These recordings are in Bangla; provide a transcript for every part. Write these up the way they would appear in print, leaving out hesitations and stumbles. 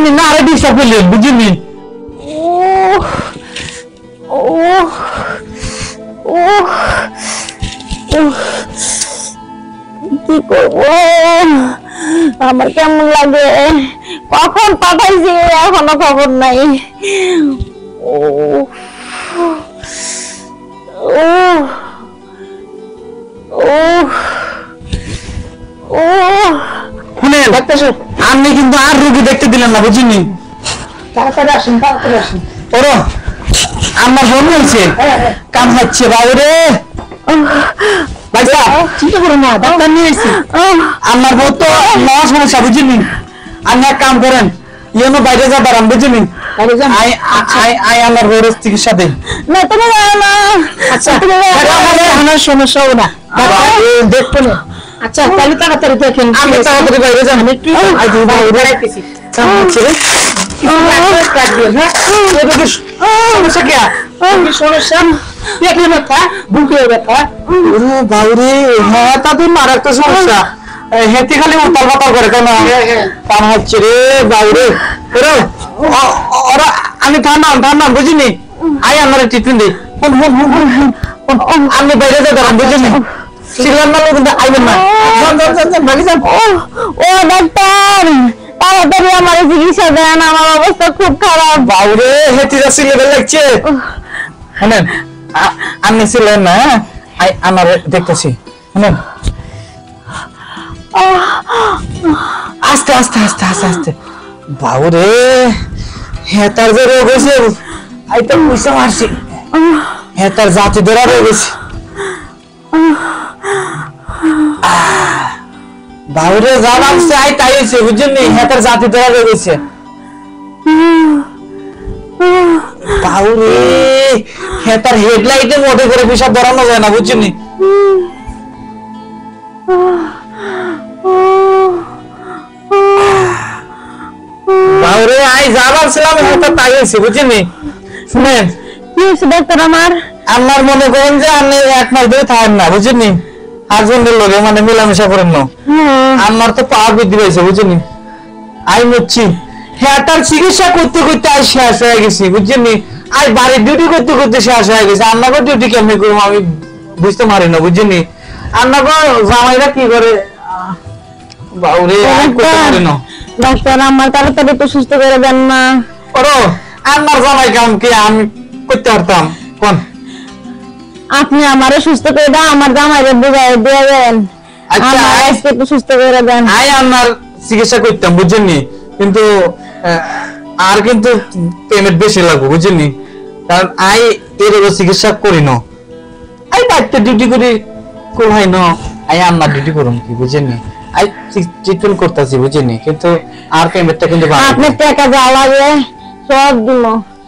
আপনি না আরে ডিস্টার্ব করলেন বুঝিনি ও ও কি করব আমার কেমন লাগে কখন পাঠাইছি এখনো খবর নাই ও ও ও ও শুনে ডাক্তার সাহেব আপনি কিন্তু আর রোগী দেখতে দিলেন না বুঝিনি তাড়াতাড়ি আসুন ওরো আমার মনে হয়েছে কাম হচ্ছে বাবুরে ভাই সাহেব চিন্তা করো না ডাক্তার নিয়ে এসেছি আমার বউ তো নয়া সমস্যা বুঝিনি আপনি এক কাম করেন ইয়েনো বাইরে যা দাঁড়ান বুঝিনি আই আমার বউর চিকিৎসা দেই না তুমি যাও না আচ্ছা আমার সমস্যা হবে না দেখবো না আচ্ছা তাহলে তাড়াতাড়ি দেখেন আমি তাড়াতাড়ি বাইরে যান একটু আজ বাইরে বেড়াইতেছি কাম হচ্ছে রে সমস্যা কি সমস্যা পেটে ব্যথা বুকে ব্যথা বাউরে হ্যাঁ তাদের মারাত্মক সমস্যা হেঁটে খালি উতাল পাতাল করে কেন কাম হচ্ছে রে বাউরে ওরা আমি ঠান্ডা বুঝিনি আই আমার ট্রিটমেন্ট দিই আমি বাইরে যা দাঁড়ান বুঝিনি সিগন্যাল মারলে কিন্তু আইবেন না ভাগে যান ও ডাক্তার তাড়াতাড়ি আমার চিকিৎসা দেন আমার অবস্থা খুব খারাপ বাউরে হেঁটে যাচ্ছি লেভেল লাগছে শুনেন আপনি ছিলেন না আমার দেখতেছি শুনেন আস্তে আস্তে আস্তে আস্তে আস্তে বাউরে হেতার যে রোগ হয়েছে আই তো বুঝতে পারছি হেতার জাতি ধরা রোগ হয়েছে বাউরে যা নামছে আই তাই হয়েছে বুঝছেন নি হেতার জাতি ধরা রোগ হয়েছে বাউরে হেতার হেডলাইটে মোটে করে পেশাব ধরানো যায় না বুঝছেন নি বাউরে আই যা ভাবছিলাম হেতার তাই হয়েছে বুঝছেন নি শুনেন কি হয়েছে ডাক্তার আমার মনে করেন যে আপনি এক মাস ধরে থাকেন না বুঝছেন নি হাজবেন্ডের লোকে মানে মেলামেশা করেন না আমার তো পা বৃদ্ধি পেয়েছে বুঝছেন নি আই মরছি হেতার চিকিৎসা করতে করতে আই শেষ হয়ে গেছি বুঝছেন নি আই বাড়ির ডিউটি করতে করতে শেষ হয়ে গেছে আপনাকে ডিউটি কেমনি করবো আমি বুঝতে পারি না বুঝছেন নি আপনাকে জামাইরা কি করে বাউরে করতে পারি না ডাক্তার আমার তাড়াতাড়ি তো সুস্থ করে দেন না ওরো আমার জামাই কাম কি আমি করতে পারতাম কোন আপনি আমারে সুস্থ করে দেন আমার জামাইরে বুঝাই দিয়ে দেন আচ্ছা আজকে একটু সুস্থ করে দেন আই আমার চিকিৎসা করতাম বুঝছেন নি কিন্তু আর কিন্তু পেমেন্ট বেশি লাগবে বুঝছেন নি কারণ আই এর চিকিৎসা করি না আই বাড়িতে ডিউটি করি কোথায় না আই আমার ডিউটি করুন কি বুঝছেন নি আই ট্রিটমেন্ট করতেছি বুঝছেন নি কিন্তু আর পেমেন্টটা কিন্তু আপনি টাকা যা লাগে সব দিব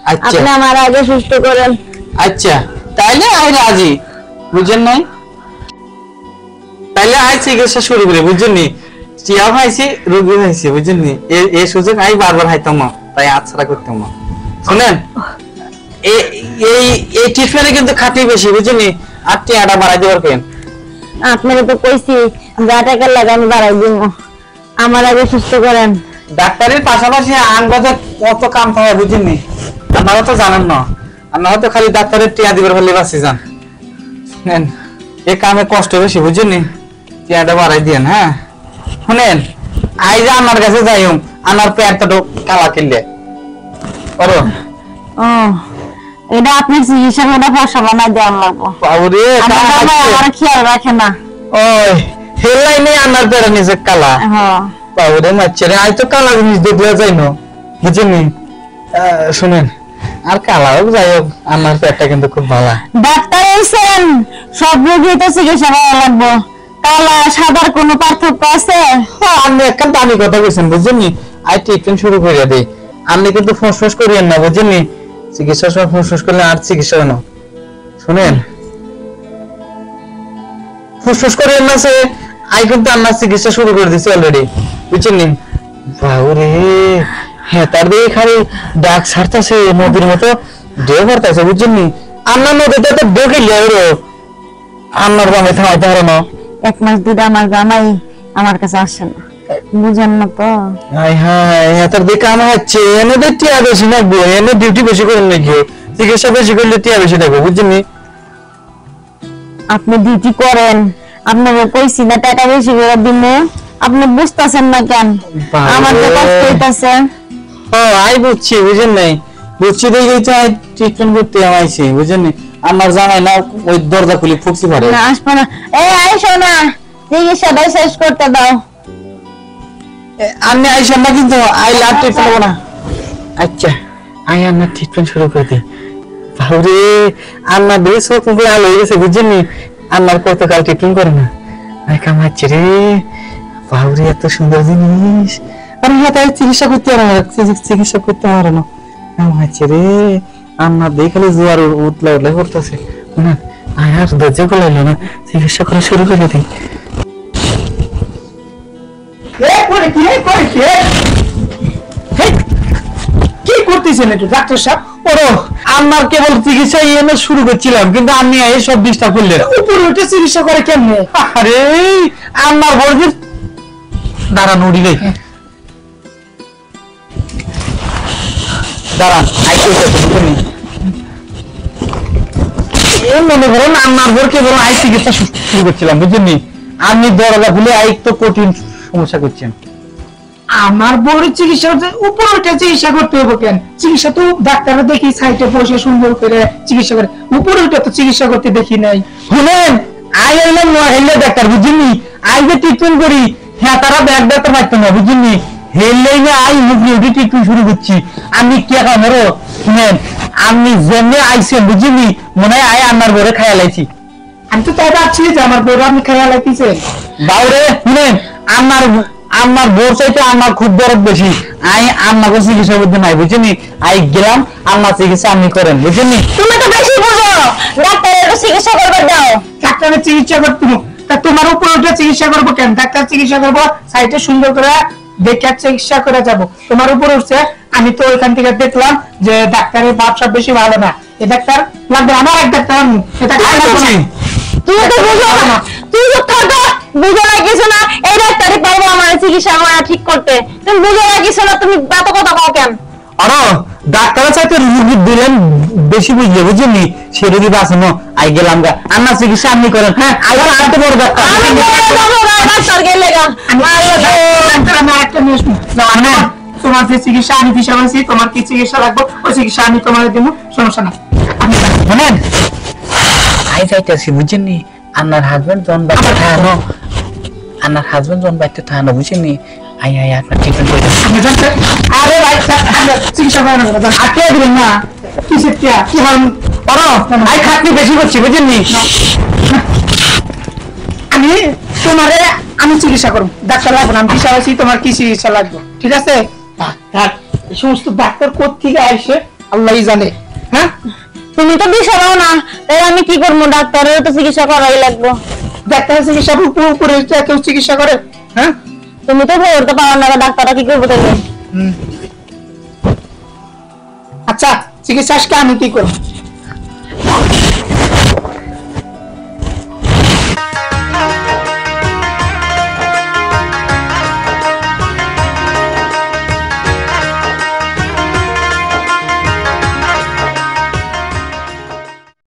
আচ্ছা আপনি আমার আগে সুস্থ করেন আচ্ছা তাইলে আই রাজি বুঝছেন নাই তাইলে আই চিকিৎসা শুরু করে বুঝছেন নি চিয়া খাইছি রোগী খাইছি বুঝছেন নি এই সুযোগ আই বারবার খাইতাম না তাই আছড়া করতাম না শুনেন এই ট্রিটমেন্টে কিন্তু খাটি বেশি বুঝছেন নি আর টিয়াটা বাড়াই দেওয়ার কেন আপনাকে তো কইছি যা টাকা লাগে আমি বাড়াই দিব আমার আগে সুস্থ করেন ডাক্তারের পাশাপাশি আনবাদে কত কাম থাকে বুঝছেন নি আপনারা তো জানেন না আপনারা তো খালি ডাক্তারের টিয়া দিবার হলে বাঁচি যান শুনেন এই কামে কষ্ট বেশি বুঝছেন নি টিয়াটা বাড়াই দিয়েন হ্যাঁ শুনেন আই যে আমার কাছে যাই আমার পেয়ারটা কালা কিনলে করো এটা আপনার চিকিৎসা করে ফসল বানাই দেওয়ার লাগবো বাবুরে আমার খেয়াল রাখে না ওই হেলাই নেই আমার পেয়ারা নিচে কালা বাবুরে মাচ্ছেরে আই তো কালা জিনিস দেখলে যাই না বুঝছেন নি শুনেন আর কালা হোক যাই হোক আমার পেটটা কিন্তু খুব ভালো ডাক্তার এসেছেন সব রোগী তো চিকিৎসা করা লাগবো কালা সাদার কোনো পার্থক্য আছে আপনি একটা দামি কথা বলছেন বুঝছেন নি আই ট্রিটমেন্ট শুরু করে দেই আপনি কিন্তু ফসফস করিয়েন না বুঝছেন নি চিকিৎসার সময় ফসফস করলে আর চিকিৎসা হয় না শুনেন ফসফস করিয়েন না সে আই কিন্তু আমার চিকিৎসা শুরু করে দিছি অলরেডি বুঝছেন নি বাউরে হ্যাঁ তার দিয়ে খালি ডাক ছাড়তেছে নদীর মতো ঢেউ ভরতেছে বুঝছেন নি আমার নদীতে তো ঢেকে লিয়ারো আমার বামে থামাইতে পারো না এক মাস দুধ আমার জামাই আমার কাছে আসে না বুঝেন না তো। হাই হাই এটার দিকে কাম হচ্ছে এনে তো টিয়া বেশি লাগবে এনে ডিউটি বেশি করেন নাকি চিকিৎসা বেশি করলে টিয়া বেশি লাগবে বুঝছেন আপনি ডিউটি করেন, আপনাকে কইছি না টাকা বেশি করে দিব, আপনি বুঝতেছেন না কেন? আমার তো কষ্ট হইতাছে। ও আই বুঝছি বুঝেন নাই বুঝছি দেখেই তো ট্রিটমেন্ট করতে আইছি বুঝেন নি আমার জামাই না ওই দরজা খুলে ফুকছি পারে না আসবে না, এই আইসো না, চিকিৎসাটা শেষ করতে দাও। আমি আইসেন না কিন্তু আই লাভ ট্রিটমেন্ট না। আচ্ছা আই আমরা ট্রিটমেন্ট শুরু করে দিই বাবরে আমার বেশ খুব ভালো হয়ে গেছে বুঝছেন নি আমার কতকাল ট্রিটমেন্ট করে না আই কামাচ্ছে রে বাবরে এত সুন্দর জিনিস আর হাতে চিকিৎসা করতে পারে না চিকিৎসা করতে পারে না কামাচ্ছে রে আমার দেখালে জোয়ার উতলা উতলা করতেছে না আই আর দরজা খোলাইলো না চিকিৎসা করা শুরু করে দিই কি করতেছেন একটু ডাক্তার সাহেব? ওরো আমার কেবল চিকিৎসা এনে শুরু করছিলাম কিন্তু আমি এই সব ডিস্টার্ব করলেন উপরে উঠে চিকিৎসা করে কেমনে? আরে আমার বলছি দাঁড়ান উড়ি রে দাঁড়ান মনে করুন আমার বর কেবল আই চিকিৎসা শুরু করছিলাম বুঝলেন আমি দরজা খুলে আই তো কঠিন সমস্যা করছেন আমার বড় চিকিৎসা করতে উপরে উঠে চিকিৎসা করতে হবে কেন? চিকিৎসা তো ডাক্তাররা দেখি সাইডে বসে সুন্দর করে চিকিৎসা করে, উপরে উঠে তো চিকিৎসা করতে দেখি নাই। শুনেন আই আইলাম হেললে ডাক্তার বুঝিনি আই যে ট্রিটমেন্ট করি হ্যাঁ তারা ব্যাগ ডাক্তার পাইতো না বুঝিনি হেললে আই মুখে ট্রিটমেন্ট শুরু করছি আমি কে কামড়ো শুনেন আমি যেমনি আইসেন বুঝিনি মনে হয় আই আমার ঘরে খাইয়া লাইছি আমি তো তাই ভাবছি যে আমার বড় আপনি খেয়াল লাগতেছেন। বাউরে শুনেন আমার আমার বোর চাইতে আমার খুব দরদ বেশি আই আমাকে চিকিৎসা করতে নাই বুঝিনি আই গেলাম আমার চিকিৎসা আমি করেন বুঝিনি তুমি তো বেশি বুঝো, ডাক্তারের চিকিৎসা করবে দাও। ডাক্তারের চিকিৎসা করতে তা তোমার উপরে উঠে চিকিৎসা করবো কেন? ডাক্তার চিকিৎসা করবো সাইডে সুন্দর করে দেখে চিকিৎসা করে যাব। তোমার উপরে উঠছে আমি তো ওইখান থেকে দেখলাম যে ডাক্তারের ব্যবসা বেশি ভালো না, এ ডাক্তার লাগবে আমার এক ডাক্তার আমি এটা তুমি তো বুঝো না, তুমি তো থাকো বুঝো না কিছু না, এই ডাক্তারে পারবো আমার চিকিৎসা করা ঠিক করতে, তুমি বুঝো না কিছু না, তুমি এত কথা কও কেন? আরো ডাক্তারের সাথে রুগী দিলেন বেশি বুঝলে বুঝলি সে রুগী বাঁচানো আই গেলাম গা আমার চিকিৎসা আপনি করেন হ্যাঁ আবার আরেকটা বড় ডাক্তার আমি ডাক্তার গেলে গা আমি একটা নিয়ে শুনি তোমার যে চিকিৎসা আমি দিশা বলছি তোমার কি চিকিৎসা লাগবে ওই চিকিৎসা আমি তোমার দিব, সমস্যা না। আমি শুনেন আই যাইতেছি বুঝছেন আপনার হাজবেন্ড জন বাচ্চা থানো আপনার হাজবেন্ড জন বাচ্চা থানো বুঝছেন আই আই আপনার ট্রিটমেন্ট করে আমি জানতে আরে ভাই চিকিৎসা করেন না আটকে দিবেন না কিসের কি হল করো আই খাটনি বেশি করছি বুঝছেন আমি তোমারে আমি চিকিৎসা করব, ডাক্তার লাগবে না, আমি দিশা বলছি তোমার কি চিকিৎসা লাগবে ঠিক আছে? ডাক্তার এই সমস্ত ডাক্তার কোত্থেকে আসে আল্লাহই জানে। হ্যাঁ তুমি তো দিশা দাও না, তাই আমি কি করবো? ডাক্তারের তো চিকিৎসা করাই লাগবে। ডাক্তারের চিকিৎসা উপরে কেউ চিকিৎসা করে? হ্যাঁ তুমি তো ধরতে পারো না, ডাক্তাররা কি করবো তাহলে? আচ্ছা চিকিৎসা আজকে আমি কি করবো?